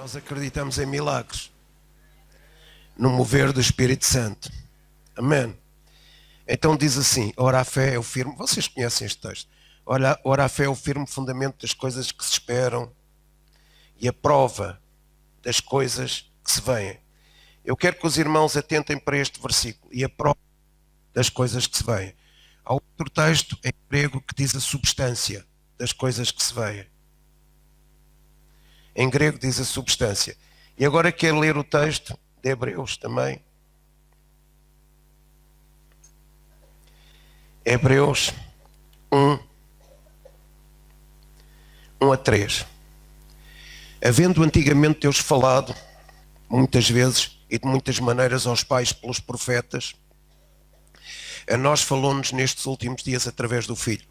Nós acreditamos em milagres, no mover do Espírito Santo. Amém. Então diz assim: ora a fé é o firme. Vocês conhecem este texto. Ora a fé é o firme fundamento das coisas que se esperam e a prova das coisas que se veem. Eu quero que os irmãos atentem para este versículo. E a prova das coisas que se veem. Há outro texto em grego que diz a substância das coisas que se veem. Em grego diz a substância. E agora quero ler o texto de Hebreus também. Hebreus 1 a 3. Havendo antigamente Deus falado, muitas vezes e de muitas maneiras aos pais pelos profetas, a nós falou-nos nestes últimos dias através do Filho,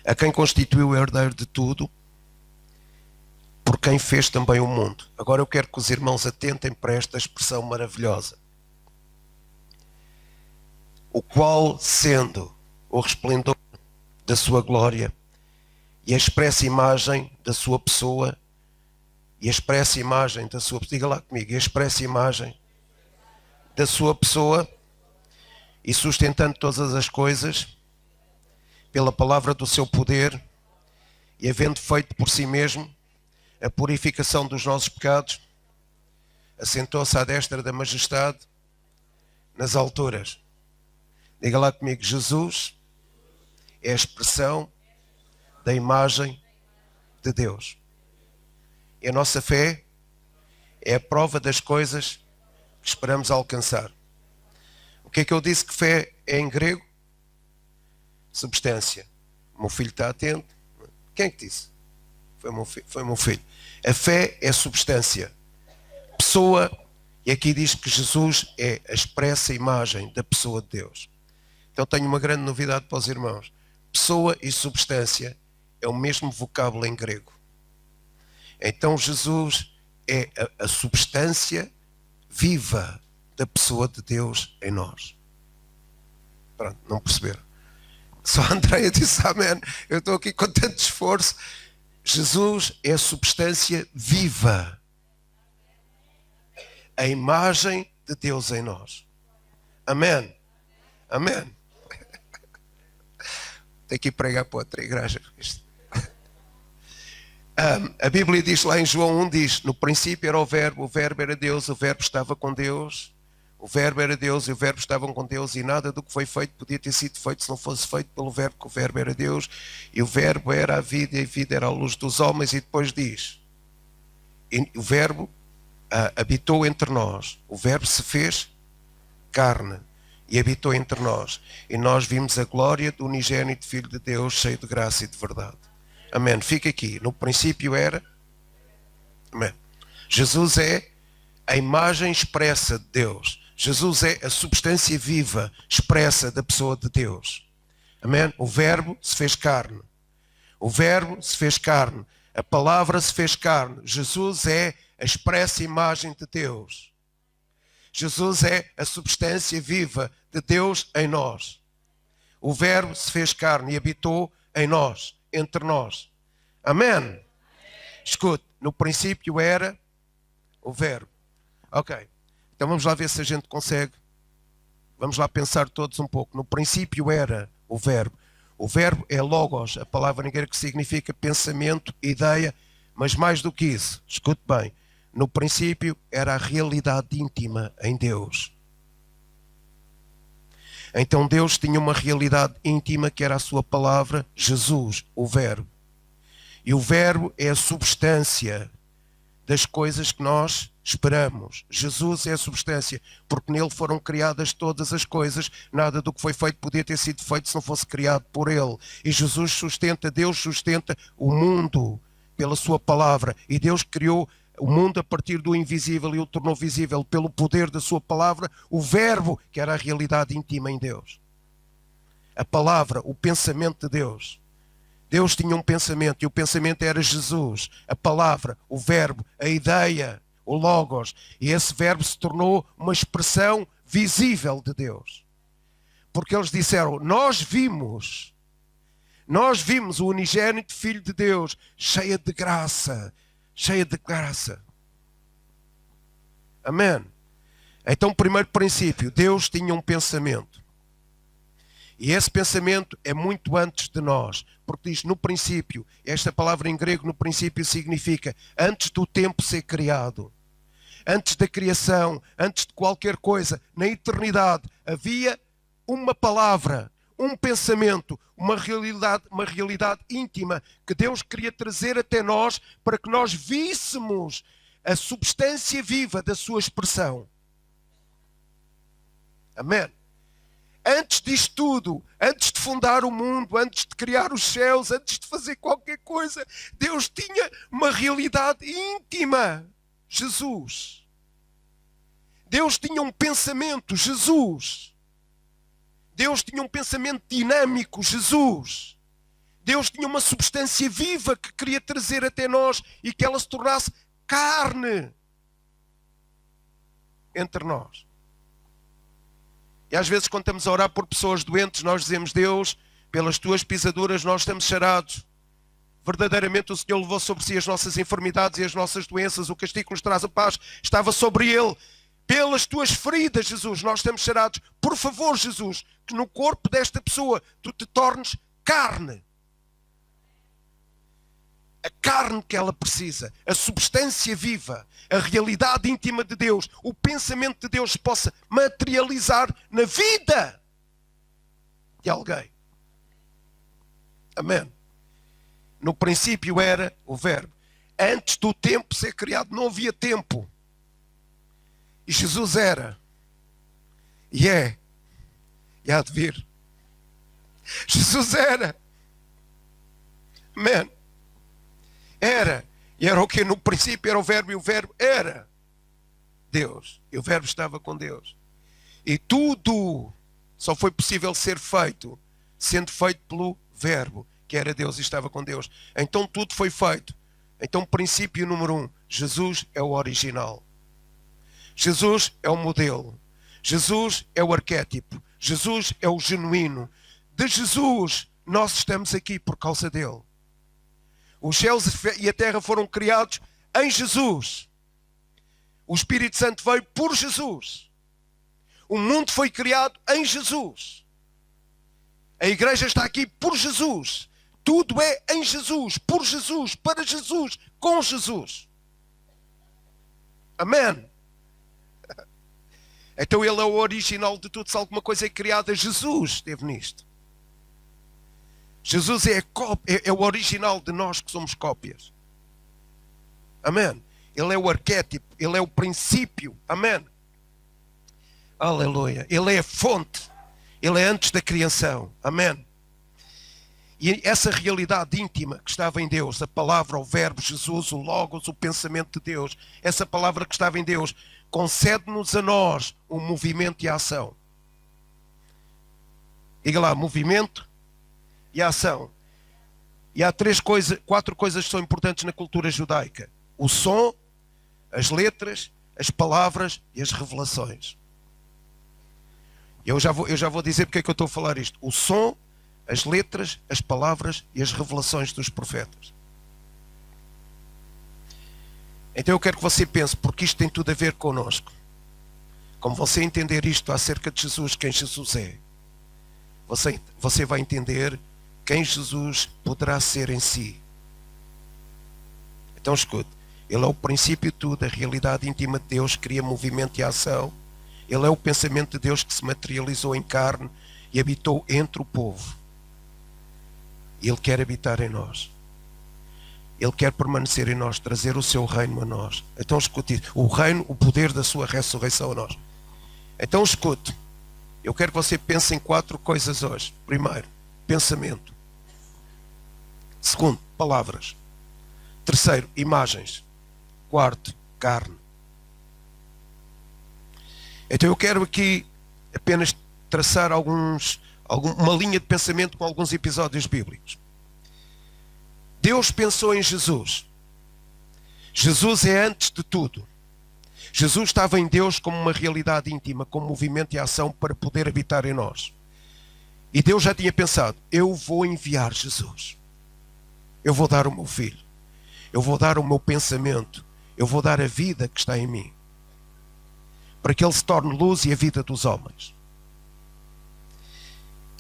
a quem constituiu o herdeiro de tudo, por quem fez também o mundo. Agora eu quero que os irmãos atentem para esta expressão maravilhosa. O qual, sendo o resplendor da sua glória e a expressa imagem da sua pessoa, e a expressa imagem da sua... Diga lá comigo. E a expressa imagem da sua pessoa, e sustentando todas as coisas pela palavra do seu poder, e havendo feito por si mesmo a purificação dos nossos pecados, assentou-se à destra da majestade nas alturas. Diga lá comigo. Jesus é a expressão da imagem de Deus. E a nossa fé é a prova das coisas que esperamos alcançar. O que é que eu disse que fé é em grego? Substância. O meu filho está atento. Quem é que disse? Foi o meu filho. A fé é substância. Pessoa, e aqui diz que Jesus é a expressa imagem da pessoa de Deus. Então tenho uma grande novidade para os irmãos. Pessoa e substância é o mesmo vocábulo em grego. Então Jesus é a substância viva da pessoa de Deus em nós. Pronto, não perceberam? Só a Andreia disse amém. Eu estou aqui com tanto esforço. Jesus é a substância viva, a imagem de Deus em nós. Amém. Amém. Tenho que ir pregar para outra igreja. A Bíblia diz lá em João 1, diz: no princípio era o verbo era Deus, o verbo estava com Deus, o verbo era Deus e o verbo estavam com Deus, e nada do que foi feito podia ter sido feito se não fosse feito pelo verbo, que o verbo era Deus, e o verbo era a vida, e a vida era a luz dos homens. E depois diz, e o verbo habitou entre nós, o verbo se fez carne e habitou entre nós, e nós vimos a glória do unigênito Filho de Deus, cheio de graça e de verdade. Amém. Fica aqui. No princípio era. Amém. Jesus é a imagem expressa de Deus. Jesus é a substância viva expressa da pessoa de Deus. Amém. O verbo se fez carne. O verbo se fez carne. A palavra se fez carne. Jesus é a expressa imagem de Deus. Jesus é a substância viva de Deus em nós. O verbo se fez carne e habitou em nós, entre nós. Amém? Escute, no princípio era o verbo. Ok, então vamos lá ver se a gente consegue. Vamos lá pensar todos um pouco. No princípio era o verbo. O verbo é logos, a palavra grega que significa pensamento, ideia, mas mais do que isso, escute bem. No princípio era a realidade íntima em Deus. Então Deus tinha uma realidade íntima que era a sua palavra, Jesus, o verbo. E o verbo é a substância das coisas que nós esperamos. Jesus é a substância, porque nele foram criadas todas as coisas. Nada do que foi feito podia ter sido feito se não fosse criado por ele. E Jesus sustenta, Deus sustenta o mundo pela sua palavra. E Deus criou o mundo a partir do invisível e o tornou visível pelo poder da sua palavra, o verbo, que era a realidade íntima em Deus. A palavra, o pensamento de Deus. Deus tinha um pensamento e o pensamento era Jesus. A palavra, o verbo, a ideia, o logos. E esse verbo se tornou uma expressão visível de Deus. Porque eles disseram, nós vimos o unigênito Filho de Deus, cheio de graça, cheia de graça. Amém. Então, primeiro princípio, Deus tinha um pensamento. E esse pensamento é muito antes de nós. Porque diz no princípio, esta palavra em grego no princípio significa antes do tempo ser criado. Antes da criação, antes de qualquer coisa, na eternidade, havia uma palavra, um pensamento, uma realidade íntima que Deus queria trazer até nós para que nós víssemos a substância viva da sua expressão. Amém. Antes disto tudo, antes de fundar o mundo, antes de criar os céus, antes de fazer qualquer coisa, Deus tinha uma realidade íntima. Jesus. Deus tinha um pensamento. Jesus. Deus tinha um pensamento dinâmico. Jesus. Deus tinha uma substância viva que queria trazer até nós e que ela se tornasse carne entre nós. E às vezes quando estamos a orar por pessoas doentes, nós dizemos: Deus, pelas tuas pisaduras nós estamos sarados. Verdadeiramente o Senhor levou sobre si as nossas enfermidades e as nossas doenças. O castigo que nos traz a paz estava sobre Ele. Pelas tuas feridas, Jesus, nós estamos sarados. Por favor, Jesus, que no corpo desta pessoa tu te tornes carne. A carne que ela precisa, a substância viva, a realidade íntima de Deus, o pensamento de Deus se possa materializar na vida de alguém. Amém. No princípio era o Verbo. Antes do tempo ser criado, não havia tempo. E Jesus era, e é, e há de vir. Jesus era. Amém. Era. E era o que? No princípio era o Verbo, e o Verbo era Deus. E o Verbo estava com Deus. E tudo só foi possível ser feito, sendo feito pelo Verbo, que era Deus e estava com Deus. Então tudo foi feito. Então princípio número 1, Jesus é o original. Jesus é o modelo. Jesus é o arquétipo. Jesus é o genuíno. De Jesus nós estamos aqui por causa dele. Os céus e a terra foram criados em Jesus. O Espírito Santo veio por Jesus. O mundo foi criado em Jesus. A igreja está aqui por Jesus. Tudo é em Jesus, por Jesus, para Jesus, com Jesus. Amém. Então ele é o original de tudo. Se alguma coisa é criada, Jesus esteve nisto. Jesus é o original de nós que somos cópias. Amém. Ele é o arquétipo, ele é o princípio. Amém. Aleluia. Ele é a fonte. Ele é antes da criação. Amém. E essa realidade íntima que estava em Deus, a palavra, o Verbo, Jesus, o Logos, o pensamento de Deus, essa palavra que estava em Deus, concede-nos a nós o movimento e a ação. Diga lá, movimento e a ação. E há quatro coisas que são importantes na cultura judaica: o som, as letras, as palavras e as revelações. Eu já vou dizer porque é que eu estou a falar isto. O som, as letras, as palavras e as revelações dos profetas. Então eu quero que você pense, porque isto tem tudo a ver connosco. Como você entender isto acerca de Jesus, quem Jesus é, você vai entender quem Jesus poderá ser em si. Então escute, ele é o princípio de tudo, a realidade íntima de Deus, cria movimento e ação. Ele é o pensamento de Deus que se materializou em carne e habitou entre o povo. Ele quer habitar em nós. Ele quer permanecer em nós, trazer o seu reino a nós. Então escute, o reino, o poder da sua ressurreição a nós. Então escute, eu quero que você pense em 4 coisas hoje. Primeiro, pensamento. Segundo, palavras. Terceiro, imagens. Quarto, carne. Então eu quero aqui apenas traçar uma linha de pensamento com alguns episódios bíblicos. Deus pensou em Jesus. Jesus é antes de tudo. Jesus estava em Deus como uma realidade íntima, como movimento e ação para poder habitar em nós. E Deus já tinha pensado: eu vou enviar Jesus. Eu vou dar o meu filho. eu vou dar o meu pensamento, eu vou dar a vida que está em mim, para que ele se torne luz e a vida dos homens.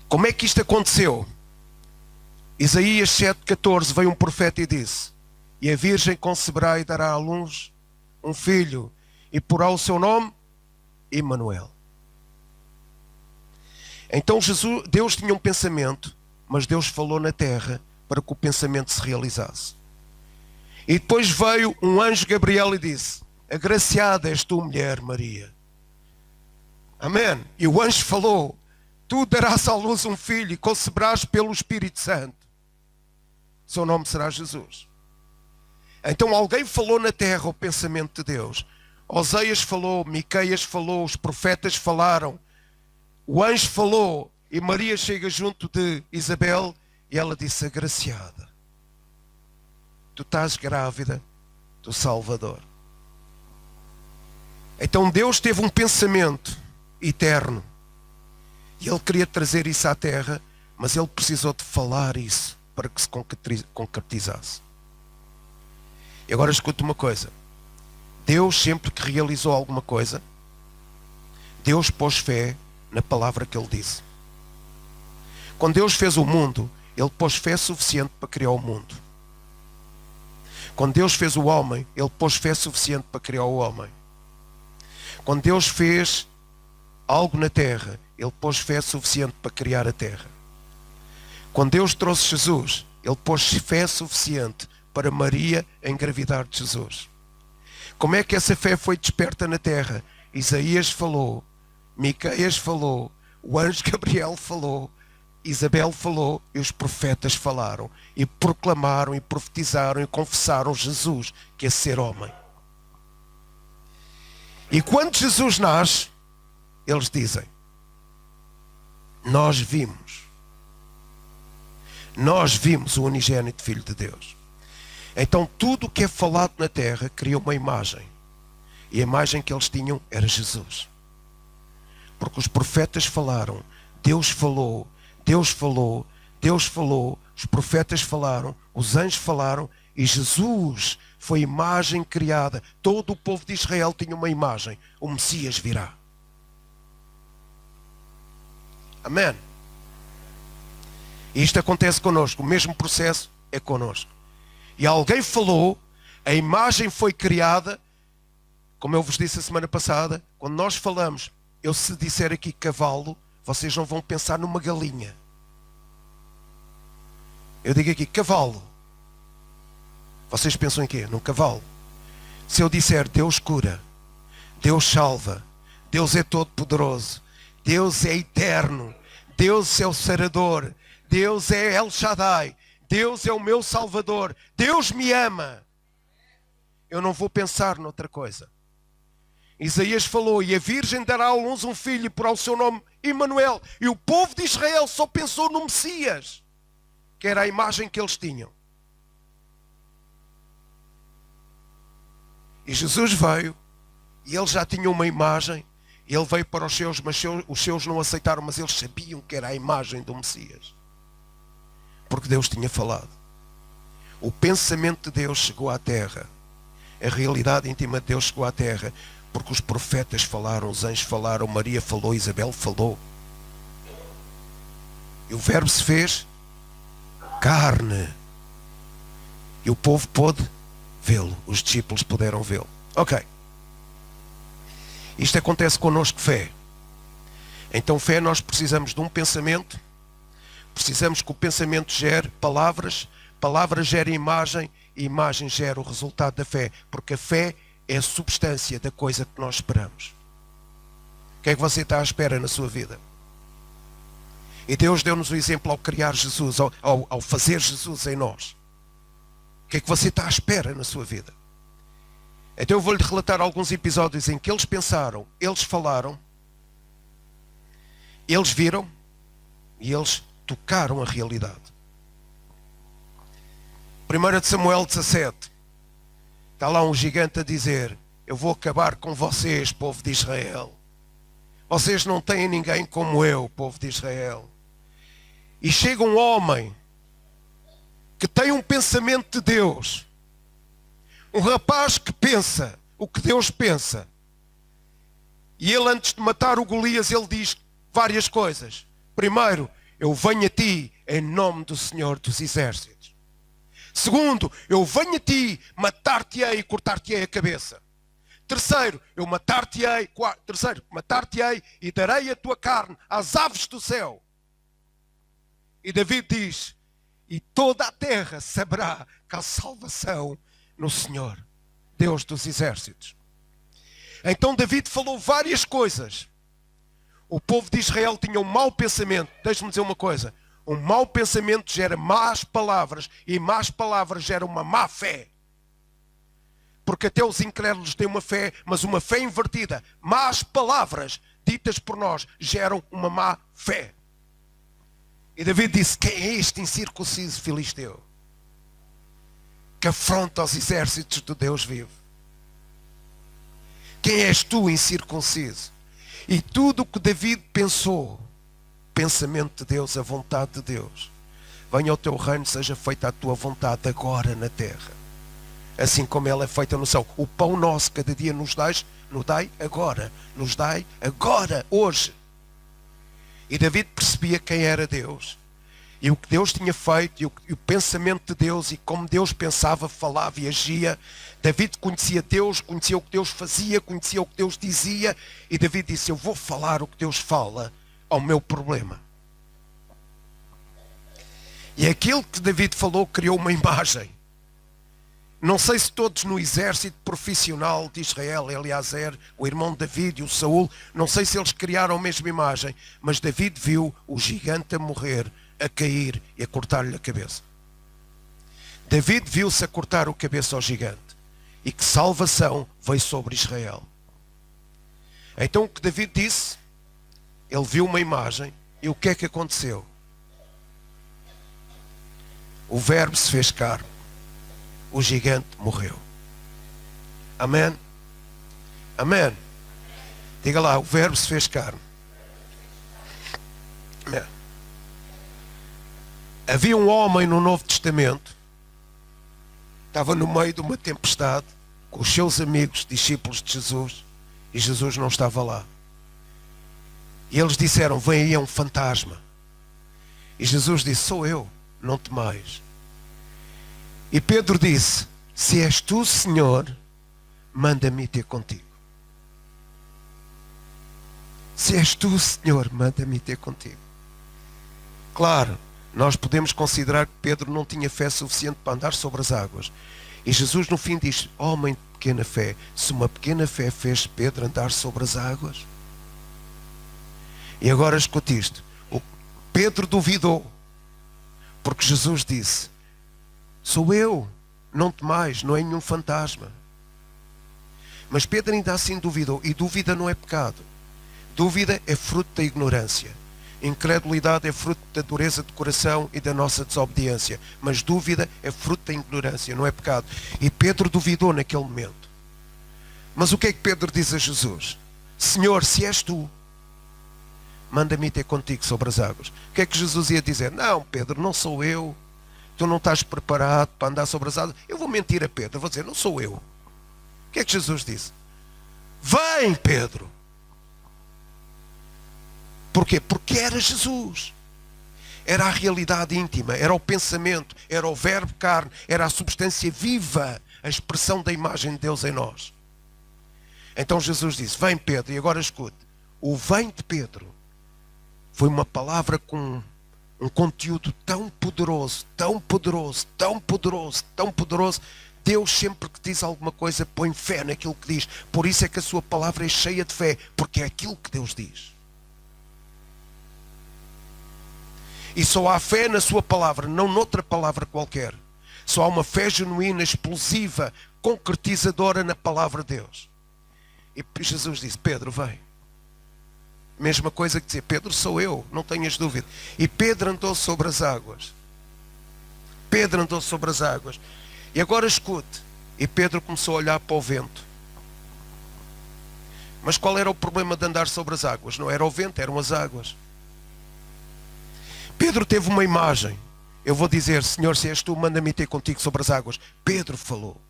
Como é que isto aconteceu? Isaías 7,14, veio um profeta e disse: e a virgem conceberá e dará à luz um filho, e porá o seu nome Emanuel. Então Deus tinha um pensamento, mas Deus falou na terra para que o pensamento se realizasse. E depois veio um anjo Gabriel e disse: agraciada és tu, mulher Maria. Amém. E o anjo falou: tu darás à luz um filho e conceberás pelo Espírito Santo. Seu nome será Jesus. Então alguém falou na terra o pensamento de Deus. Oséias falou, Miqueias falou, os profetas falaram, o anjo falou, e Maria chega junto de Isabel e ela disse: agraciada, tu estás grávida do Salvador. Então Deus teve um pensamento eterno e Ele queria trazer isso à terra, mas Ele precisou de falar isso para que se concretizasse. E agora escuta uma coisa: Deus, sempre que realizou alguma coisa, Deus pôs fé na palavra que Ele disse. Quando Deus fez o mundo, Ele pôs fé suficiente para criar o mundo. Quando Deus fez o homem, Ele pôs fé suficiente para criar o homem. Quando Deus fez algo na terra, Ele pôs fé suficiente para criar a terra. Quando Deus trouxe Jesus, Ele pôs fé suficiente para Maria engravidar de Jesus. Como é que essa fé foi desperta na terra? Isaías falou, Miqueias falou, o anjo Gabriel falou, Isabel falou e os profetas falaram e proclamaram e profetizaram e confessaram Jesus que é ser homem. E quando Jesus nasce, eles dizem: nós vimos o unigênito Filho de Deus. Então tudo o que é falado na terra cria uma imagem, e a imagem que eles tinham era Jesus, porque os profetas falaram, Deus falou, Deus falou, Deus falou, os profetas falaram, os anjos falaram, e Jesus foi a imagem criada. Todo o povo de Israel tinha uma imagem: o Messias virá. Amém. E isto acontece connosco, o mesmo processo é connosco. E alguém falou, a imagem foi criada, como eu vos disse a semana passada. Quando nós falamos, eu se disser aqui cavalo, vocês não vão pensar numa galinha. Eu digo aqui cavalo, vocês pensam em quê? Num cavalo. Se eu disser Deus cura, Deus salva, Deus é todo poderoso, Deus é eterno, Deus é o sarador, Deus é El Shaddai, Deus é o meu Salvador, Deus me ama, eu não vou pensar noutra coisa. Isaías falou: e a virgem dará à luz um filho e porá o seu nome Emanuel. E o povo de Israel só pensou no Messias, que era a imagem que eles tinham. E Jesus veio, e eles já tinham uma imagem, e ele veio para os seus, mas os seus não aceitaram, mas eles sabiam que era a imagem do Messias, porque Deus tinha falado. O pensamento de Deus chegou à terra, a realidade íntima de Deus chegou à terra, porque os profetas falaram, os anjos falaram, Maria falou, Isabel falou. E o verbo se fez carne, e o povo pôde vê-lo, os discípulos puderam vê-lo. Ok. Isto acontece connosco, fé. Então fé, nós precisamos de um pensamento, precisamos que o pensamento gere palavras, palavras gerem imagem, e imagem gera o resultado da fé, porque a fé é a substância da coisa que nós esperamos. O que é que você está à espera na sua vida? E Deus deu-nos o exemplo ao criar Jesus, ao fazer Jesus em nós. O que é que você está à espera na sua vida? Então eu vou-lhe relatar alguns episódios em que eles pensaram, eles falaram, eles viram e eles tocaram a realidade. 1 de Samuel 17. Está lá um gigante a dizer: eu vou acabar com vocês, povo de Israel. Vocês não têm ninguém como eu, povo de Israel. E chega um homem que tem um pensamento de Deus, Um rapaz que pensa o que Deus pensa. E ele, antes de matar o Golias, ele diz várias coisas. Primeiro, eu venho a ti em nome do Senhor dos Exércitos. Segundo, eu venho a ti, matar-te-ei e cortar-te-ei a cabeça. Terceiro, matar-te-ei e darei a tua carne às aves do céu. E David diz, e toda a terra saberá que há salvação no Senhor, Deus dos Exércitos. Então David falou várias coisas. O povo de Israel tinha um mau pensamento. Deixe-me dizer uma coisa. Um mau pensamento gera más palavras. E más palavras geram uma má fé. Porque até os incrédulos têm uma fé, mas uma fé invertida. Más palavras ditas por nós geram uma má fé. E David disse, quem é este incircunciso filisteu que afronta os exércitos do Deus vivo? Quem és tu, incircunciso? E tudo o que David pensou, pensamento de Deus, a vontade de Deus. Venha ao teu reino, seja feita a tua vontade agora na terra, assim como ela é feita no céu. O pão nosso cada dia nos dai agora. Nos dai agora, hoje. E David percebia quem era Deus. E o que Deus tinha feito, e o pensamento de Deus, e como Deus pensava, falava e agia. David conhecia Deus, conhecia o que Deus fazia, conhecia o que Deus dizia. E David disse, eu vou falar o que Deus fala ao meu problema. E aquilo que David falou criou uma imagem. Não sei se todos no exército profissional de Israel, Eliezer, o irmão de David e o Saul, não sei se eles criaram a mesma imagem, mas David viu o gigante a morrer, a cair e a cortar-lhe a cabeça. David viu-se a cortar a cabeça ao gigante e que salvação veio sobre Israel. Então o que David disse, ele viu uma imagem e o que é que aconteceu? O verbo se fez carne, o gigante morreu. Amém? Amém? Diga lá, o verbo se fez carne. Amém. Havia um homem no Novo Testamento, estava no meio de uma tempestade, com os seus amigos, discípulos de Jesus, e Jesus não estava lá. E eles disseram, vem aí um fantasma. E Jesus disse, sou eu, não temais. E Pedro disse, se és tu, Senhor, manda-me ter contigo. Se és tu, Senhor, manda-me ter contigo. Claro, nós podemos considerar que Pedro não tinha fé suficiente para andar sobre as águas. E Jesus no fim diz, homem de pequena fé, se uma pequena fé fez Pedro andar sobre as águas. E agora escute isto. O Pedro duvidou, porque Jesus disse, sou eu, não temais, não é nenhum fantasma. Mas Pedro ainda assim duvidou, e dúvida não é pecado. Dúvida é fruto da ignorância. Incredulidade é fruto da dureza de coração e da nossa desobediência. Mas dúvida é fruto da ignorância, não é pecado. E Pedro duvidou naquele momento. Mas o que é que Pedro diz a Jesus? Senhor, se és tu, manda-me ter contigo sobre as águas. O que é que Jesus ia dizer? Não, Pedro, não sou eu. Tu não estás preparado para andar sobre as águas. Eu vou mentir a Pedro, vou dizer, não sou eu. O que é que Jesus disse? Vem, Pedro. Porquê? Porque era Jesus. Era a realidade íntima, era o pensamento, era o verbo carne, era a substância viva, a expressão da imagem de Deus em nós. Então Jesus disse, vem Pedro, e agora escute, o vem de Pedro foi uma palavra com um conteúdo tão poderoso, tão poderoso, tão poderoso, tão poderoso. Deus sempre que diz alguma coisa põe fé naquilo que diz. Por isso é que a sua palavra é cheia de fé, porque é aquilo que Deus diz. E só há fé na sua palavra, não noutra palavra qualquer. Só há uma fé genuína, explosiva, concretizadora na palavra de Deus. E Jesus disse, Pedro, vem. Mesma coisa que dizer, Pedro, sou eu, não tenhas dúvida. E Pedro andou sobre as águas. Pedro andou sobre as águas. E agora escute. E Pedro começou a olhar para o vento. Mas qual era o problema de andar sobre as águas? Não era o vento, eram as águas. Pedro teve uma imagem. Eu vou dizer, Senhor, se és tu, manda-me ter contigo sobre as águas. Pedro falou.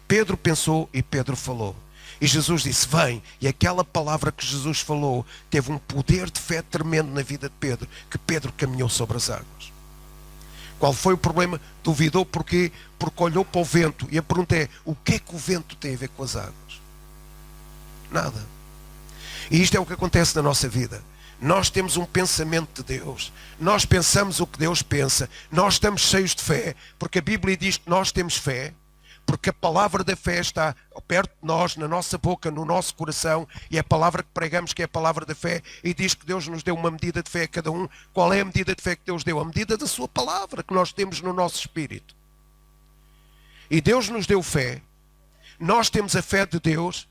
Pedro pensou e Pedro falou. E Jesus disse, vem. E aquela palavra que Jesus falou teve um poder de fé tremendo na vida de Pedro, que Pedro caminhou sobre as águas. Qual foi o problema? Duvidou porquê? Porque olhou para o vento. E a pergunta é, o que é que o vento tem a ver com as águas? Nada. E isto é o que acontece na nossa vida. Nós temos um pensamento de Deus. Nós pensamos o que Deus pensa. Nós estamos cheios de fé, porque a Bíblia diz que nós temos fé, porque a palavra da fé está perto de nós, na nossa boca, no nosso coração, e é a palavra que pregamos, que é a palavra da fé, e diz que Deus nos deu uma medida de fé a cada um. Qual é a medida de fé que Deus deu? A medida da sua palavra, que nós temos no nosso espírito. E Deus nos deu fé, nós temos a fé de Deus,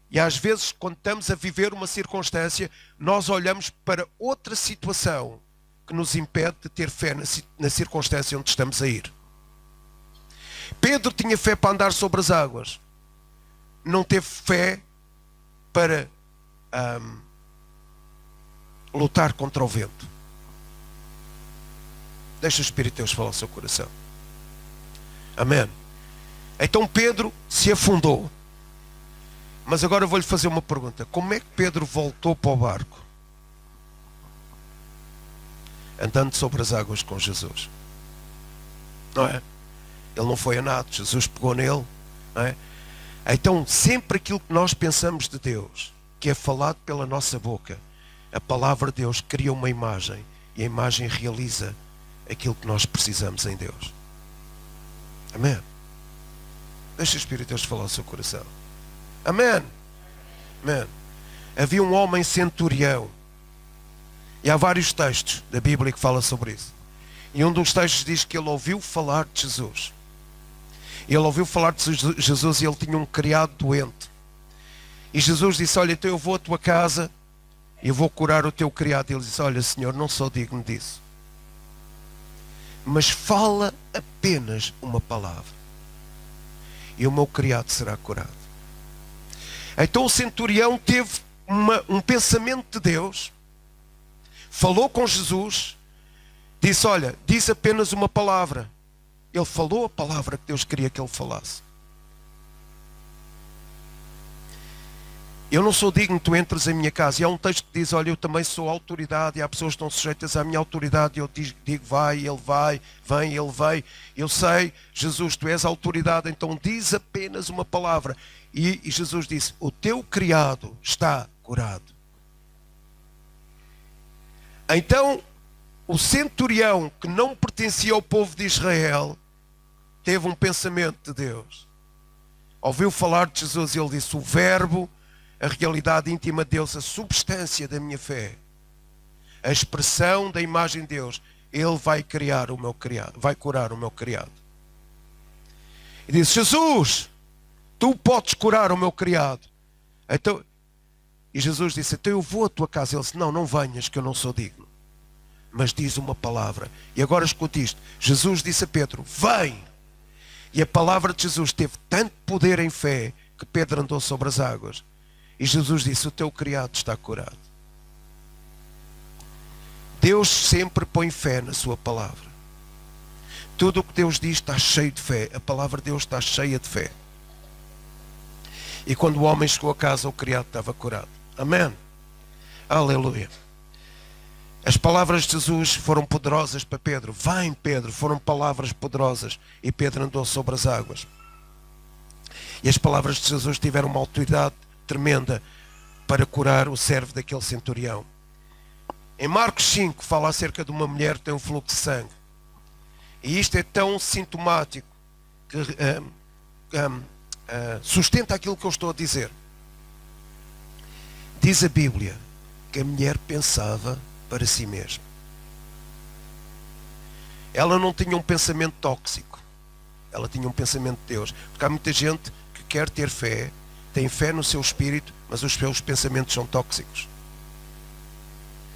e às vezes, quando estamos a viver uma circunstância, nós olhamos para outra situação que nos impede de ter fé na circunstância onde estamos a ir. Pedro tinha fé para andar sobre as águas. Não teve fé para lutar contra o vento. Deixa o Espírito de Deus falar ao seu coração. Amém. Então Pedro se afundou. Mas agora eu vou-lhe fazer uma pergunta. Como é que Pedro voltou para o barco? Andando sobre as águas com Jesus. Não é? Ele não foi a nada, Jesus pegou nele. Não é? Então, sempre aquilo que nós pensamos de Deus, que é falado pela nossa boca, a palavra de Deus cria uma imagem, e a imagem realiza aquilo que nós precisamos em Deus. Amém? Deixa o Espírito de Deus falar ao seu coração. Amém? Amém. Havia um homem centurião, e há vários textos da Bíblia que falam sobre isso. E um dos textos diz que ele ouviu falar de Jesus. Ele ouviu falar de Jesus e ele tinha um criado doente. E Jesus disse, olha, então eu vou à tua casa e eu vou curar o teu criado. E ele disse, olha, Senhor, não sou digno disso. Mas fala apenas uma palavra e o meu criado será curado. Então o centurião teve um pensamento de Deus, falou com Jesus, disse, olha, diz apenas uma palavra. Ele falou a palavra que Deus queria que ele falasse. Eu não sou digno que tu entres em minha casa. E há um texto que diz, olha, eu também sou autoridade, e há pessoas que estão sujeitas à minha autoridade, e eu digo, vai, ele vai, vem, ele vai. Eu sei, Jesus, tu és a autoridade, então diz apenas uma palavra. E Jesus disse, o teu criado está curado. Então, o centurião, que não pertencia ao povo de Israel, teve um pensamento de Deus. Ouviu falar de Jesus e ele disse, o verbo, a realidade íntima de Deus, a substância da minha fé, a expressão da imagem de Deus, ele vai criar o meu criado, vai curar o meu criado. E disse, Jesus, tu podes curar o meu criado. Então, e Jesus disse, então eu vou à tua casa. Ele disse, não, não venhas, que eu não sou digno. Mas diz uma palavra. E agora escute isto. Jesus disse a Pedro, vem. E a palavra de Jesus teve tanto poder em fé que Pedro andou sobre as águas. E Jesus disse, o teu criado está curado. Deus sempre põe fé na sua palavra. Tudo o que Deus diz está cheio de fé. A palavra de Deus está cheia de fé. E quando o homem chegou a casa, o criado estava curado. Amém? Aleluia. As palavras de Jesus foram poderosas para Pedro. Vem, Pedro, foram palavras poderosas. E Pedro andou sobre as águas. E as palavras de Jesus tiveram uma autoridade tremenda para curar o servo daquele centurião. Em Marcos 5 fala acerca de uma mulher que tem um fluxo de sangue. E isto é tão sintomático que sustenta aquilo que eu estou a dizer. Diz a Bíblia que a mulher pensava para si mesma. Ela não tinha um pensamento tóxico. Ela tinha um pensamento de Deus. Porque há muita gente que quer ter fé, tem fé no seu espírito, mas os seus pensamentos são tóxicos.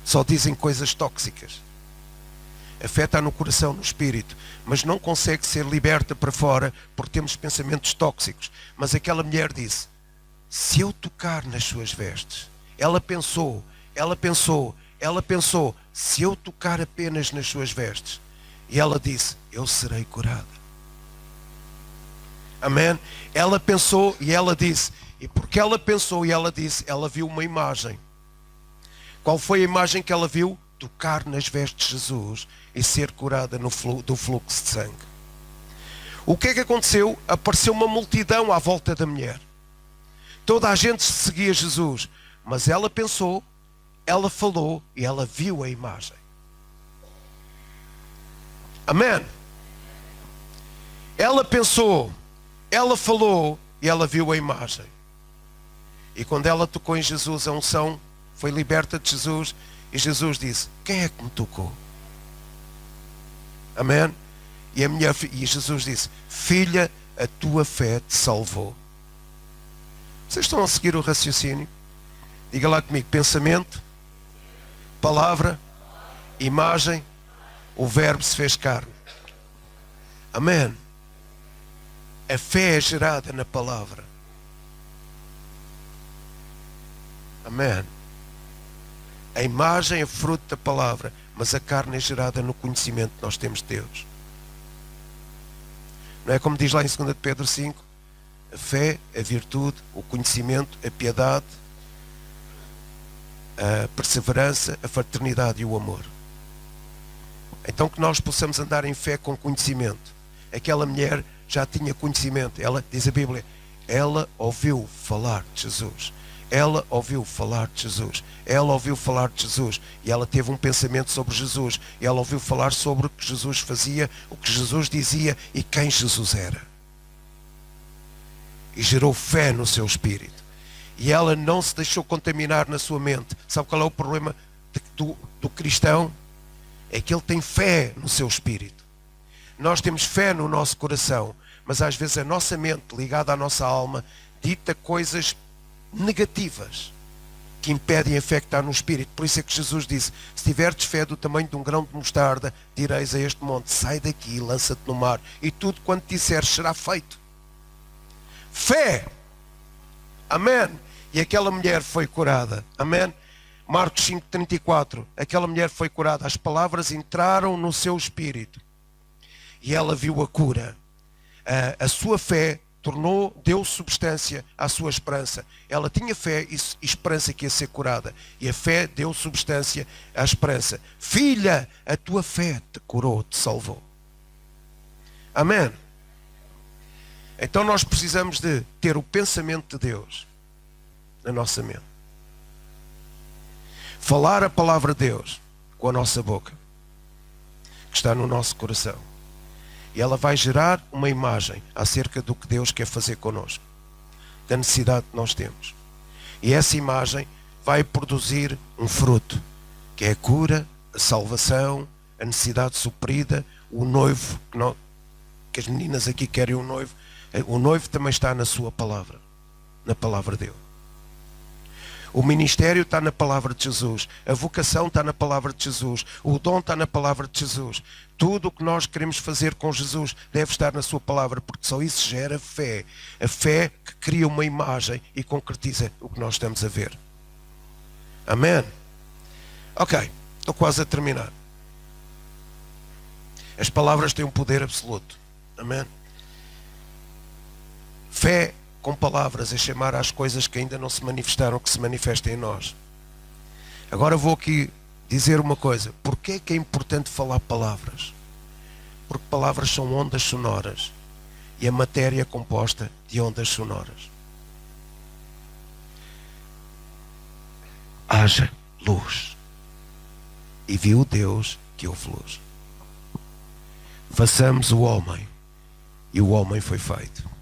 Só dizem coisas tóxicas. A fé está no coração, no espírito, mas não consegue ser liberta para fora porque temos pensamentos tóxicos. Mas aquela mulher disse, se eu tocar nas suas vestes, ela pensou, se eu tocar apenas nas suas vestes, e ela disse, eu serei curada. Amém? Ela pensou e ela disse. E porque ela pensou e ela disse, ela viu uma imagem. Qual foi a imagem que ela viu? Tocar nas vestes de Jesus e ser curada do fluxo de sangue. O que é que aconteceu? Apareceu uma multidão à volta da mulher. Toda a gente seguia Jesus. Mas ela pensou, ela falou e ela viu a imagem. Amém? Ela pensou, ela falou e ela viu a imagem. E quando ela tocou em Jesus, a unção foi liberta de Jesus. E Jesus disse, quem é que me tocou? Amém? E Jesus disse, filha, a tua fé te salvou. Vocês estão a seguir o raciocínio? Diga lá comigo, pensamento, palavra, imagem, o verbo se fez carne. Amém? A fé é gerada na palavra. Amém? A imagem é fruto da palavra, mas a carne é gerada no conhecimento que nós temos de Deus. Não é como diz lá em 2 de Pedro 5? A fé, a virtude, o conhecimento, a piedade, a perseverança, a fraternidade e o amor. Então que nós possamos andar em fé com conhecimento. Aquela mulher já tinha conhecimento. Ela, diz a Bíblia, ela ouviu falar de Jesus. Ela ouviu falar de Jesus. Ela ouviu falar de Jesus. E ela teve um pensamento sobre Jesus. E ela ouviu falar sobre o que Jesus fazia, o que Jesus dizia e quem Jesus era. E gerou fé no seu espírito. E ela não se deixou contaminar na sua mente. Sabe qual é o problema do cristão? É que ele tem fé no seu espírito. Nós temos fé no nosso coração, mas às vezes a nossa mente, ligada à nossa alma, dita coisas negativas que impedem a fé que está no espírito. Por isso é que Jesus disse, se tiverdes fé do tamanho de um grão de mostarda, direis a este monte, sai daqui e lança-te no mar, e tudo quanto disseres será feito. Fé. Amém. E aquela mulher foi curada. Amém. Marcos 5,34. Aquela mulher foi curada. As palavras entraram no seu espírito. E ela viu a cura. A sua fé deu substância à sua esperança. Ela tinha fé e esperança que ia ser curada. E a fé deu substância à esperança. Filha, a tua fé te curou, te salvou. Amém. Então nós precisamos de ter o pensamento de Deus na nossa mente. Falar a palavra de Deus com a nossa boca, que está no nosso coração. E ela vai gerar uma imagem acerca do que Deus quer fazer connosco, da necessidade que nós temos. E essa imagem vai produzir um fruto, que é a cura, a salvação, a necessidade suprida, o noivo, que as meninas aqui querem um noivo. O noivo também está na sua palavra, na palavra dele. O ministério está na palavra de Jesus. A vocação está na palavra de Jesus. O dom está na palavra de Jesus. Tudo o que nós queremos fazer com Jesus deve estar na sua palavra, porque só isso gera fé. A fé que cria uma imagem e concretiza o que nós estamos a ver. Amém? Ok, estou quase a terminar. As palavras têm um poder absoluto. Amém? Fé com palavras é chamar às coisas que ainda não se manifestaram, que se manifestem em nós. Agora vou aqui dizer uma coisa. Porquê que é importante falar palavras? Porque palavras são ondas sonoras. E a matéria é composta de ondas sonoras. Haja luz. E viu Deus que houve luz. Façamos o homem. E o homem foi feito.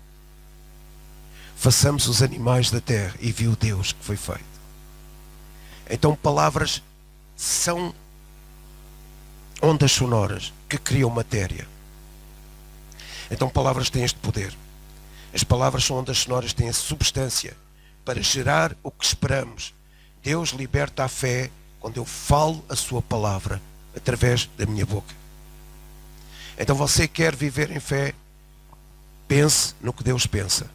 Façamos os animais da terra. E viu Deus que foi feito. Então palavras são ondas sonoras que criam matéria. Então palavras têm este poder. As palavras são ondas sonoras, têm a substância para gerar o que esperamos. Deus liberta a fé quando eu falo a sua palavra através da minha boca. Então você quer viver em fé? Pense no que Deus pensa.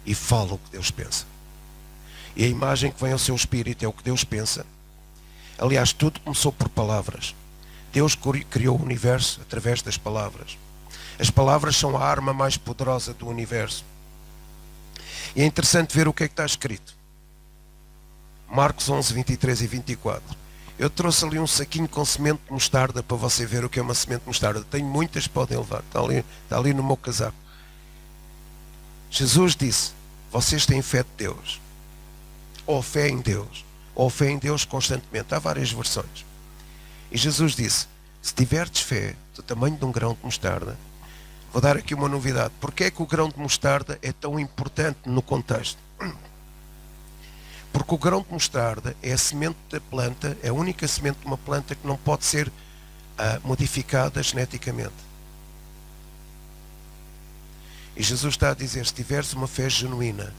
E fala o que Deus pensa. E a imagem que vem ao seu espírito é o que Deus pensa. Aliás, tudo começou por palavras. Deus criou o universo através das palavras. As palavras são a arma mais poderosa do universo. E é interessante ver o que é que está escrito. Marcos 11, 23 e 24. Eu trouxe ali um saquinho com semente de mostarda para você ver o que é uma semente de mostarda. Tenho muitas, podem levar. Está ali no meu casaco. Jesus disse: vocês têm fé de Deus. Ou fé em Deus. Ou fé em Deus constantemente. Há várias versões. E Jesus disse: se tiverdes fé do tamanho de um grão de mostarda. Vou dar aqui uma novidade. Porquê é que o grão de mostarda é tão importante no contexto? Porque o grão de mostarda é a semente da planta, é a única semente de uma planta que não pode ser modificada geneticamente. E Jesus está a dizer: se tiveres uma fé genuína,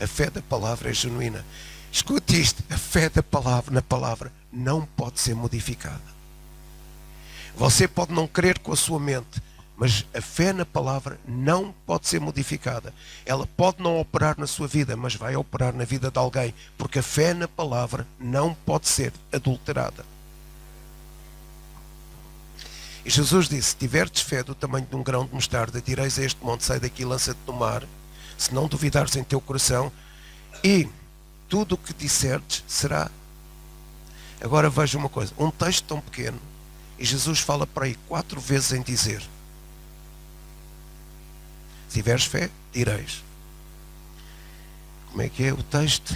a fé da palavra é genuína. Escute isto: a fé da palavra, na palavra não pode ser modificada. Você pode não crer com a sua mente, mas a fé na palavra não pode ser modificada. Ela pode não operar na sua vida, mas vai operar na vida de alguém, porque a fé na palavra não pode ser adulterada. E Jesus disse: se tiverdes fé do tamanho de um grão de mostarda, direis a este monte: sai daqui e lança-te no mar. Se não duvidares em teu coração, e tudo o que disserdes será. Agora veja uma coisa, um texto tão pequeno, e Jesus fala para aí 4 vezes em dizer. Se tiveres fé, direis. Como é que é o texto?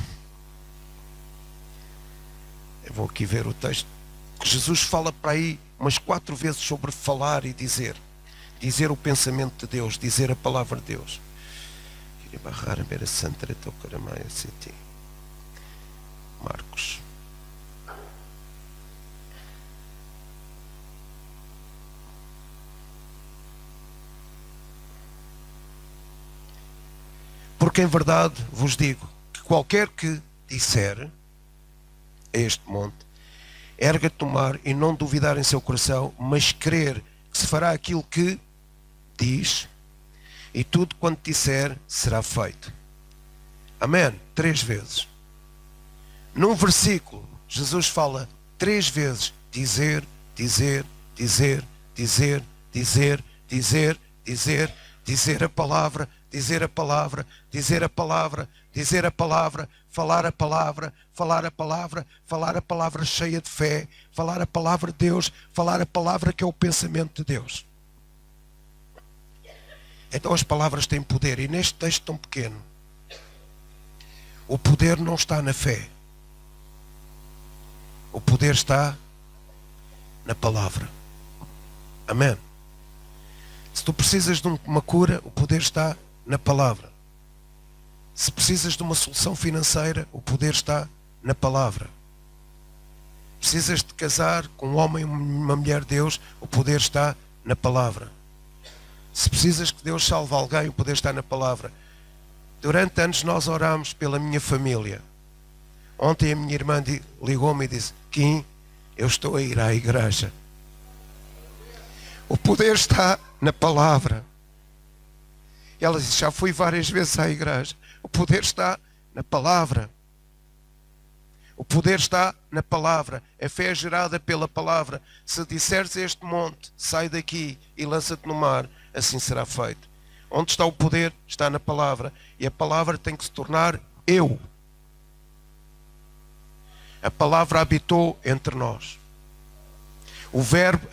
Eu vou aqui ver o texto. Jesus fala para aí umas 4 vezes sobre falar e dizer. Dizer o pensamento de Deus, dizer a palavra de Deus. Marcos. Porque em verdade vos digo que qualquer que disser a este monte: erga-te do mar, e não duvidar em seu coração, mas crer que se fará aquilo que diz, e tudo quanto disser será feito. Amém? 3 vezes. Num versículo, Jesus fala 3 vezes: dizer, dizer, dizer, dizer, dizer, dizer, dizer, dizer a palavra, dizer a palavra, dizer a palavra, dizer a palavra, falar a palavra, falar a palavra, falar a palavra cheia de fé, falar a palavra de Deus, falar a palavra que é o pensamento de Deus. Então as palavras têm poder, e neste texto tão pequeno, o poder não está na fé. O poder está na palavra. Amém? Se tu precisas de uma cura, o poder está na palavra. Se precisas de uma solução financeira, o poder está na palavra. Precisas de casar com um homem e uma mulher de Deus, o poder está na palavra. Se precisas que Deus salve alguém, o poder está na palavra. Durante anos nós oramos pela minha família. Ontem a minha irmã ligou-me e disse: Kim, eu estou a ir à igreja. O poder está na palavra. E ela disse: já fui várias vezes à igreja. O poder está na palavra. O poder está na palavra. A fé é gerada pela palavra. Se disseres a este monte: sai daqui e lança-te no mar, assim será feito. Onde está o poder? Está na palavra. E a palavra tem que se tornar eu. A palavra habitou entre nós. O verbo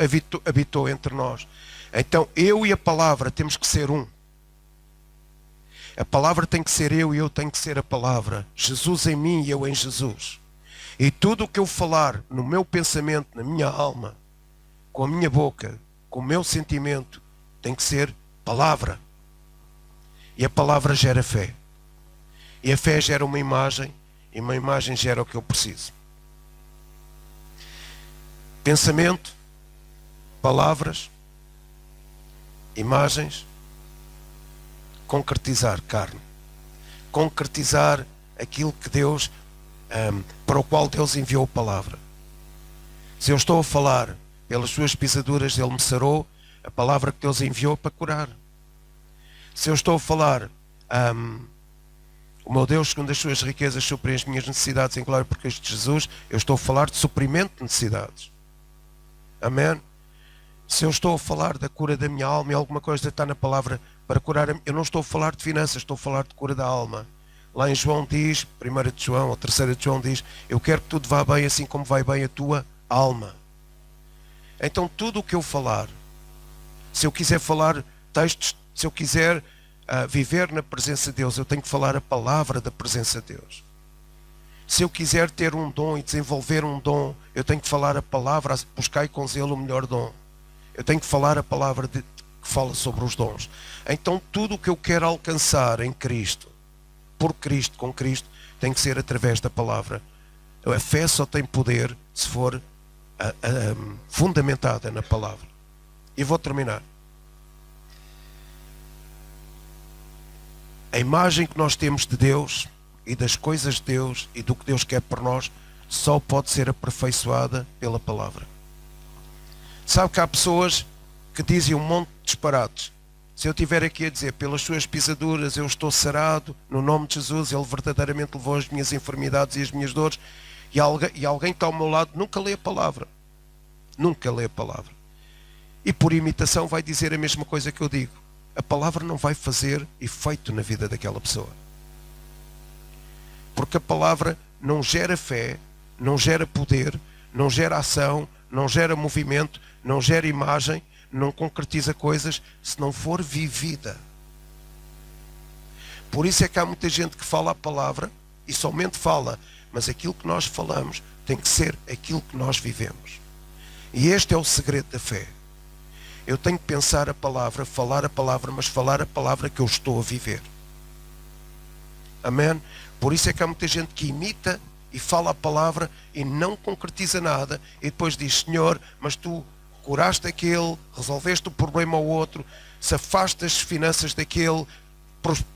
habitou entre nós. Então eu e a palavra temos que ser um. A palavra tem que ser eu e eu tenho que ser a palavra. Jesus em mim e eu em Jesus. E tudo o que eu falar no meu pensamento, na minha alma, com a minha boca, com o meu sentimento, tem que ser palavra. E a palavra gera fé. E a fé gera uma imagem, e uma imagem gera o que eu preciso. Pensamento, palavras, imagens, concretizar carne. Concretizar aquilo que Deus, para o qual Deus enviou a palavra. Se eu estou a falar, pelas suas pisaduras Ele me sarou, a palavra que Deus enviou para curar. Se eu estou a falar, o meu Deus, segundo as suas riquezas, supre as minhas necessidades em glória por Cristo Jesus, eu estou a falar de suprimento de necessidades. Amém? Se eu estou a falar da cura da minha alma e alguma coisa está na palavra para curar, eu não estou a falar de finanças, estou a falar de cura da alma. Lá em João diz, 1 de João ou 3 de João diz, eu quero que tudo vá bem assim como vai bem a tua alma. Então tudo o que eu falar, se eu quiser falar textos, se eu quiser viver na presença de Deus, eu tenho que falar a palavra da presença de Deus. Se eu quiser ter um dom e desenvolver um dom, eu tenho que falar a palavra, buscar com zelo o melhor dom. Eu tenho que falar a palavra que fala sobre os dons. Então tudo o que eu quero alcançar em Cristo, por Cristo, com Cristo, tem que ser através da palavra. A fé só tem poder se for fundamentada na palavra. E vou terminar. A imagem que nós temos de Deus e das coisas de Deus e do que Deus quer para nós só pode ser aperfeiçoada pela palavra. Sabe que há pessoas que dizem um monte de disparates. Se eu estiver aqui a dizer, pelas suas pisaduras eu estou sarado, no nome de Jesus, Ele verdadeiramente levou as minhas enfermidades e as minhas dores, e alguém que está ao meu lado nunca lê a palavra. Nunca lê a palavra. E por imitação vai dizer a mesma coisa que eu digo. A palavra não vai fazer efeito na vida daquela pessoa. Porque a palavra não gera fé, não gera poder, não gera ação, não gera movimento, não gera imagem, não concretiza coisas se não for vivida. Por isso é que há muita gente que fala a palavra e somente fala, mas aquilo que nós falamos tem que ser aquilo que nós vivemos. E este é o segredo da fé. Eu tenho que pensar a palavra, falar a palavra, mas falar a palavra que eu estou a viver. Amém? Por isso é que há muita gente que imita e fala a palavra e não concretiza nada e depois diz, Senhor, mas tu curaste aquele, resolveste o problema ao outro, safaste as finanças daquele,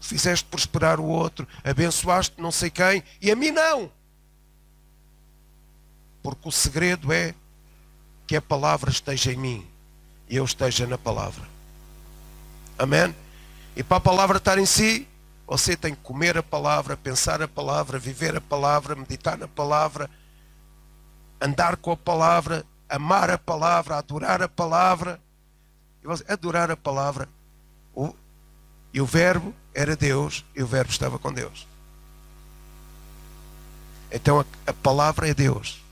fizeste prosperar o outro, abençoaste não sei quem e a mim não. Porque o segredo é que a palavra esteja em mim e eu esteja na palavra. Amém? E para a palavra estar em si, você tem que comer a palavra, pensar a palavra, viver a palavra, meditar na palavra, andar com a palavra, amar a palavra, adorar a palavra. E você, adorar a palavra. E o verbo era Deus e o verbo estava com Deus. Então a palavra é Deus.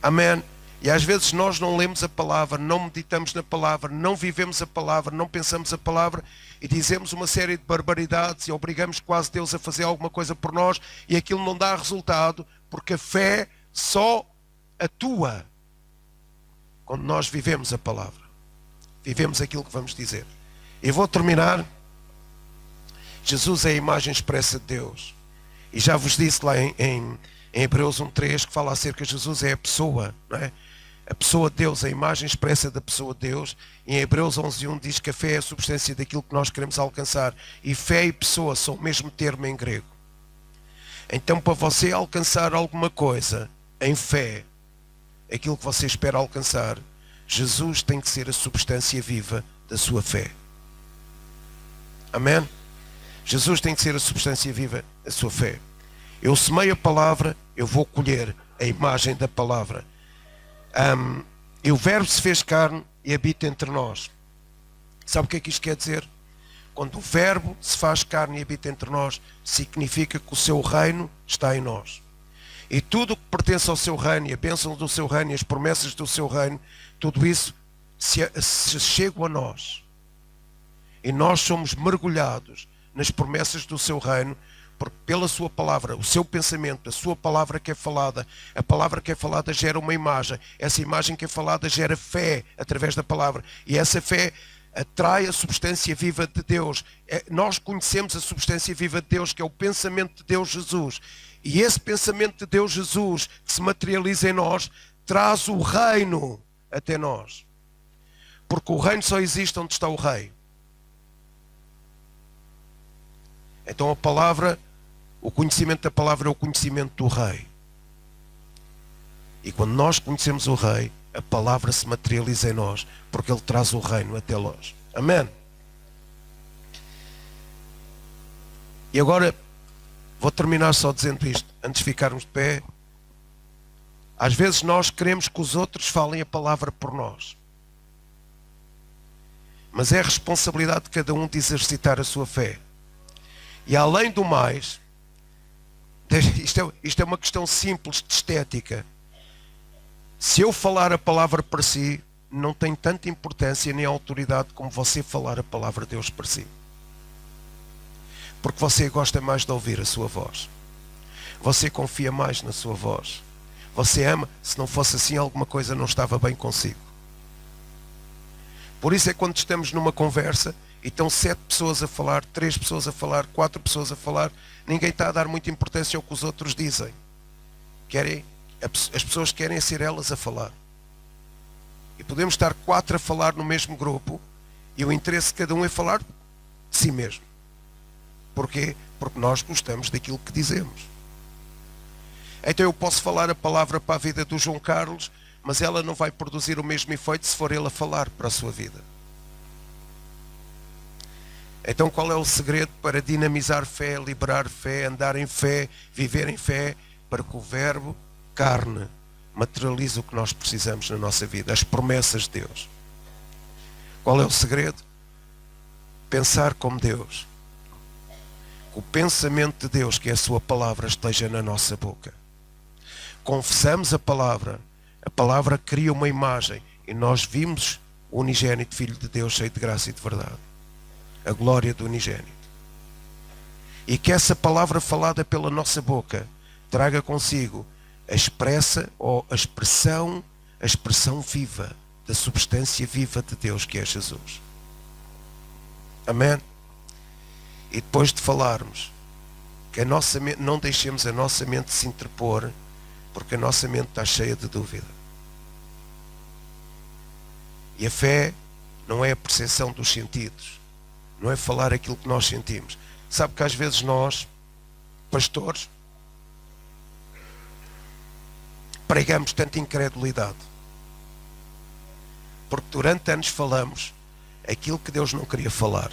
Amém? E às vezes nós não lemos a palavra, não meditamos na palavra, não vivemos a palavra, não pensamos a palavra e dizemos uma série de barbaridades e obrigamos quase Deus a fazer alguma coisa por nós e aquilo não dá resultado porque a fé só atua quando nós vivemos a palavra. Vivemos aquilo que vamos dizer. E vou terminar. Jesus é a imagem expressa de Deus. E já vos disse lá em Hebreus 1:3 que fala acerca de Jesus é a pessoa, não é? A pessoa de Deus, a imagem expressa da pessoa de Deus. Em Hebreus 11:1 diz que a fé é a substância daquilo que nós queremos alcançar. E fé e pessoa são o mesmo termo em grego. Então para você alcançar alguma coisa em fé, aquilo que você espera alcançar, Jesus tem que ser a substância viva da sua fé. Amém? Jesus tem que ser a substância viva da sua fé. Eu semeio a palavra, eu vou colher a imagem da palavra. E o verbo se fez carne e habita entre nós. Sabe o que é que isto quer dizer? Quando o verbo se faz carne e habita entre nós, significa que o seu reino está em nós. E tudo o que pertence ao seu reino, e a bênção do seu reino, e as promessas do seu reino, tudo isso se chega a nós. E nós somos mergulhados nas promessas do seu reino, porque pela sua palavra, o seu pensamento, a sua palavra que é falada, a palavra que é falada gera uma imagem. Essa imagem que é falada gera fé através da palavra. E essa fé atrai a substância viva de Deus. Nós conhecemos a substância viva de Deus, que é o pensamento de Deus Jesus. E esse pensamento de Deus Jesus, que se materializa em nós, traz o reino até nós. Porque o reino só existe onde está o rei. Então a palavra, o conhecimento da palavra é o conhecimento do rei. E quando nós conhecemos o rei, a palavra se materializa em nós, porque ele traz o reino até nós. Amém? E agora, vou terminar só dizendo isto, antes de ficarmos de pé. Às vezes nós queremos que os outros falem a palavra por nós. Mas é responsabilidade de cada um de exercitar a sua fé. E além do mais, isto é uma questão simples de estética. Se eu falar a palavra para si, não tem tanta importância nem autoridade como você falar a palavra de Deus para si. Porque você gosta mais de ouvir a sua voz. Você confia mais na sua voz. Você ama. Se não fosse assim, alguma coisa não estava bem consigo. Por isso é quando estamos numa conversa e estão 7 pessoas a falar, 3 pessoas a falar, 4 pessoas a falar, ninguém está a dar muita importância ao que os outros dizem. As pessoas querem ser elas a falar. E podemos estar 4 a falar no mesmo grupo e o interesse de cada um é falar de si mesmo. Porquê? Porque nós gostamos daquilo que dizemos. Então eu posso falar a palavra para a vida do João Carlos, mas ela não vai produzir o mesmo efeito se for ele a falar para a sua vida. Então qual é o segredo para dinamizar fé, liberar fé, andar em fé, viver em fé, para que o verbo carne materialize o que nós precisamos na nossa vida, as promessas de Deus? Qual é o segredo? Pensar como Deus. O pensamento de Deus, que é a sua palavra, esteja na nossa boca. Confessamos a palavra cria uma imagem e nós vimos o unigênito Filho de Deus cheio de graça e de verdade. A glória do unigênito. E que essa palavra falada pela nossa boca traga consigo a expressão viva da substância viva de Deus, que é Jesus. Amém? E depois de falarmos, que a nossa mente, não deixemos a nossa mente se interpor, porque a nossa mente está cheia de dúvida. E a fé não é a percepção dos sentidos, não é falar aquilo que nós sentimos. Sabe que às vezes nós, pastores, pregamos tanta incredulidade, porque durante anos falamos aquilo que Deus não queria falar.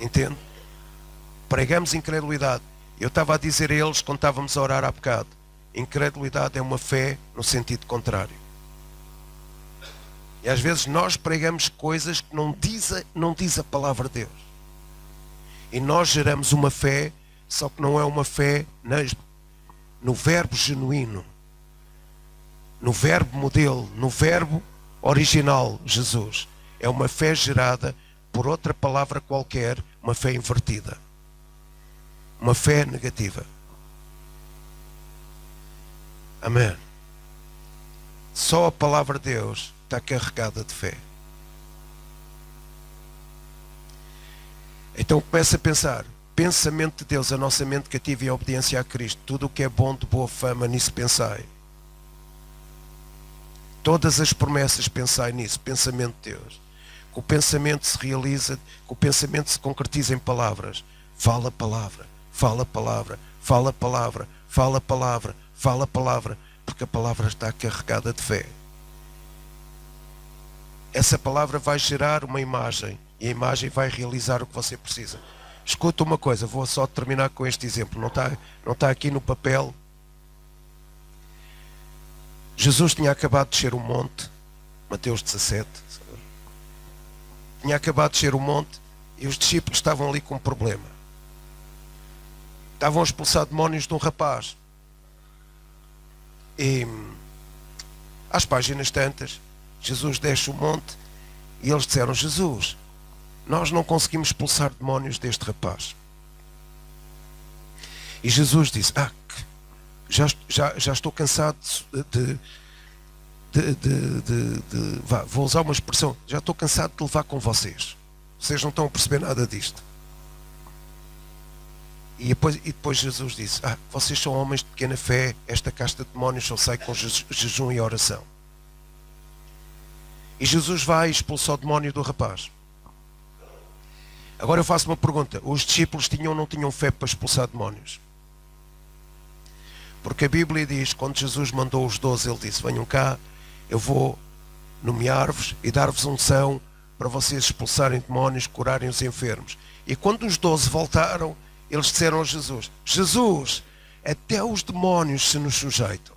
Entende? Pregamos incredulidade. Eu estava a dizer a eles, quando estávamos a orar há bocado, incredulidade é uma fé no sentido contrário. E às vezes nós pregamos coisas que não diz a palavra de Deus. E nós geramos uma fé, só que não é uma fé no verbo genuíno, no verbo modelo, no verbo original, Jesus. É uma fé gerada por outra palavra qualquer, uma fé invertida. Uma fé negativa. Amém. Só a palavra de Deus está carregada de fé. Então começa a pensar. Pensamento de Deus, a nossa mente cativa em obediência a Cristo. Tudo o que é bom, de boa fama, nisso pensai. Todas as promessas pensai nisso. Pensamento de Deus. Que o pensamento se realiza, que o pensamento se concretiza em palavras. Fala a palavra, fala a palavra, fala a palavra, fala a palavra, fala a palavra, porque a palavra está carregada de fé. Essa palavra vai gerar uma imagem e a imagem vai realizar o que você precisa. Escuta uma coisa, vou só terminar com este exemplo, não está aqui no papel. Jesus tinha acabado de descer o monte, Mateus 17, tinha acabado de descer o monte e os discípulos estavam ali com um problema. Estavam a expulsar demónios de um rapaz. E às páginas tantas, Jesus desce o monte e eles disseram: Jesus, nós não conseguimos expulsar demónios deste rapaz. E Jesus disse: já estou cansado vou usar uma expressão, já estou cansado de levar com vocês. Vocês não estão a perceber nada disto. E depois Jesus disse: vocês são homens de pequena fé, esta casta de demónios só sai com jejum e oração. E Jesus vai e expulsa o demónio do rapaz. Agora eu faço uma pergunta: os discípulos tinham ou não tinham fé para expulsar demónios? Porque a Bíblia diz, quando Jesus mandou os 12, ele disse: venham cá, eu vou nomear-vos e dar-vos unção para vocês expulsarem demónios, curarem os enfermos. E quando os 12 voltaram, eles disseram a Jesus: Jesus, até os demónios se nos sujeitam.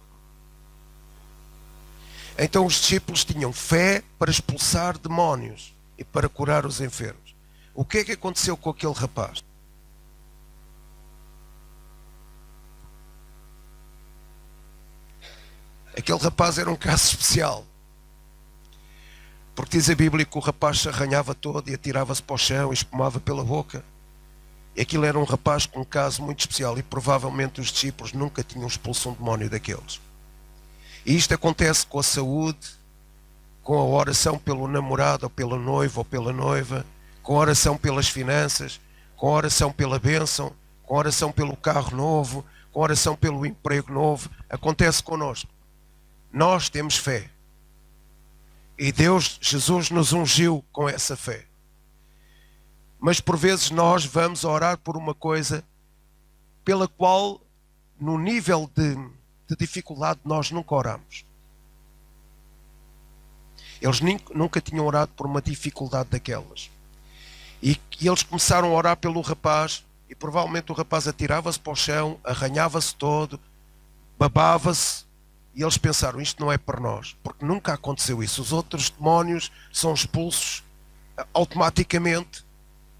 Então os discípulos tinham fé para expulsar demónios e para curar os enfermos. O que é que aconteceu com aquele rapaz? Aquele rapaz era um caso especial. Porque diz a Bíblia que o rapaz se arranhava todo e atirava-se para o chão e espumava pela boca. E aquilo era um rapaz com um caso muito especial e provavelmente os discípulos nunca tinham expulso um demónio daqueles. E isto acontece com a saúde, com a oração pelo namorado ou pelo noivo ou pela noiva, com a oração pelas finanças, com a oração pela bênção, com a oração pelo carro novo, com a oração pelo emprego novo. Acontece connosco. Nós temos fé. E Deus, Jesus nos ungiu com essa fé. Mas por vezes nós vamos orar por uma coisa pela qual, no nível de dificuldade, nós nunca oramos. Eles nunca tinham orado por uma dificuldade daquelas. E eles começaram a orar pelo rapaz, e provavelmente o rapaz atirava-se para o chão, arranhava-se todo, babava-se, e eles pensaram, isto não é para nós, porque nunca aconteceu isso. Os outros demónios são expulsos automaticamente,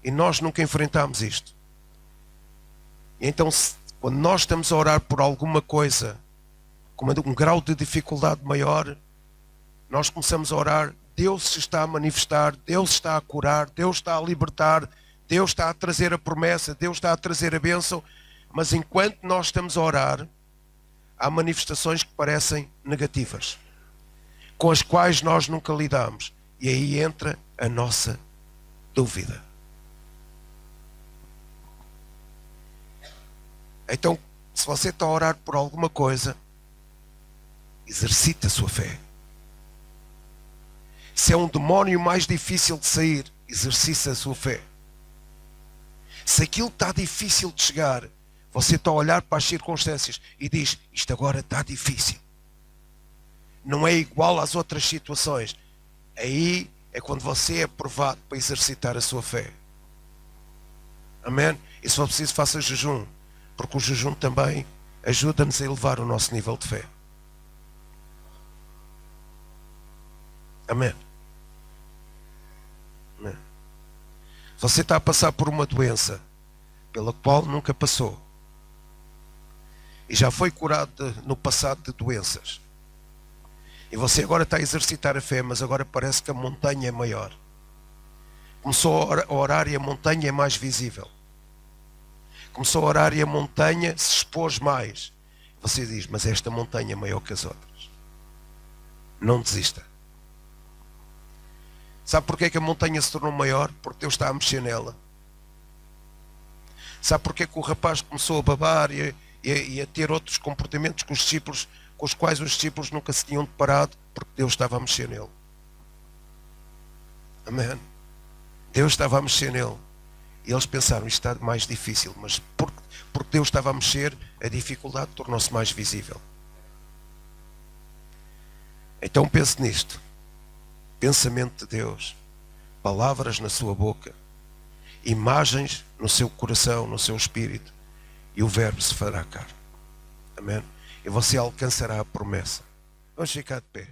e nós nunca enfrentámos isto. E então, quando nós estamos a orar por alguma coisa, com um grau de dificuldade maior, nós começamos a orar, Deus se está a manifestar, Deus está a curar, Deus está a libertar, Deus está a trazer a promessa, Deus está a trazer a bênção, mas enquanto nós estamos a orar, há manifestações que parecem negativas, com as quais nós nunca lidamos, e aí entra a nossa dúvida. Então, se você está a orar por alguma coisa, exercite a sua fé. Se é um demónio mais difícil de sair, exercite a sua fé. Se aquilo está difícil de chegar, você está a olhar para as circunstâncias e diz, isto agora está difícil. Não é igual às outras situações. Aí é quando você é provado para exercitar a sua fé. Amém? E se for preciso, faça jejum. Porque o jejum também ajuda-nos a elevar o nosso nível de fé. Amém? Amém? Você está a passar por uma doença pela qual nunca passou. E já foi curado no passado de doenças. E você agora está a exercitar a fé, mas agora parece que a montanha é maior. Começou a orar e a montanha é mais visível. Começou a orar e a montanha se expôs mais. Você diz, mas esta montanha é maior que as outras. Não desista. Sabe porquê que a montanha se tornou maior? Porque Deus está a mexer nela. Sabe porquê que o rapaz começou a babar e a ter outros comportamentos com os discípulos, com os quais os discípulos nunca se tinham deparado? Porque Deus estava a mexer nele. Amém? Deus estava a mexer nele. E eles pensaram, isto está mais difícil, mas porque Deus estava a mexer, a dificuldade tornou-se mais visível. Então pense nisto. Pensamento de Deus, palavras na sua boca, imagens no seu coração, no seu espírito, e o verbo se fará carne. Amém? E você alcançará a promessa. Vamos ficar de pé.